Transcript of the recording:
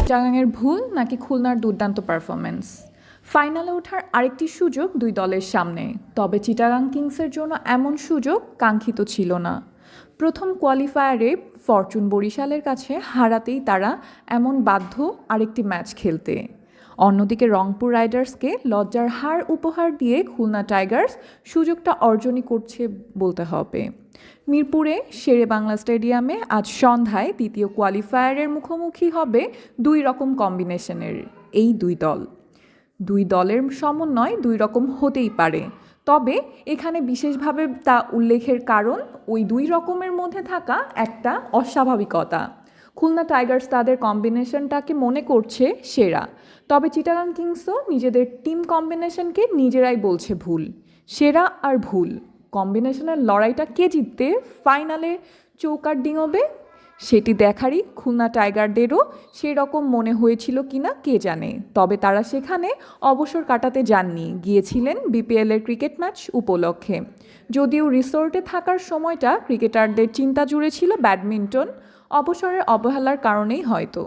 চিটাগাংয়ের ভুল নাকি খুলনার দুর্দান্ত পারফরম্যান্স? ফাইনালে ওঠার আরেকটি সুযোগ দুই দলের সামনে, তবে চিটাগাং কিংসের জন্য এমন সুযোগ কাঙ্ক্ষিত ছিল না। প্রথম কোয়ালিফায়ারে ফরচুন বরিশালের কাছে হারাতেই তারা এমন বাধ্য আরেকটি ম্যাচ খেলতে। অন্যদিকে রংপুর রাইডার্সকে লজ্জার হার উপহার দিয়ে খুলনা টাইগার্স সুযোগটা অর্জনই করছে বলতে হবে। মিরপুরে শেরে বাংলা স্টেডিয়ামে আজ সন্ধ্যায় দ্বিতীয় কোয়ালিফায়ারের মুখোমুখি হবে দুই রকম কম্বিনেশনের এই দুই দলের সমন্বয় দুই রকম হতেই পারে, তবে এখানে বিশেষভাবে তা উল্লেখের কারণ ওই দুই রকমের মধ্যে থাকা একটা অস্বাভাবিকতা। খুলনা টাইগার্স তাদের কম্বিনেশনটাকে মনে করছে সেরা, তবে চিটাগাং কিংসও নিজেদের টিম কম্বিনেশনকে নিজেরাই বলছে ভুল। সেরা আর ভুল কম্বিনেশনের লড়াইটা কে জিততে ফাইনালে চৌকাঠ ডিঙোবে সেটি দেখারই খুলনা টাইগারদেরও সেই রকম মনে হয়েছিল কিনা কে জানে। তবে তারা সেখানে অবসর কাটাতে যাননি, গিয়েছিলেন বিপিএলের ক্রিকেট ম্যাচ উপলক্ষে। যদিও রিসোর্টে থাকার সময়টা ক্রিকেটারদের চিন্তা জুড়ে ছিল ব্যাডমিন্টন, অবসরের অবহেলার কারণেই হয়তো।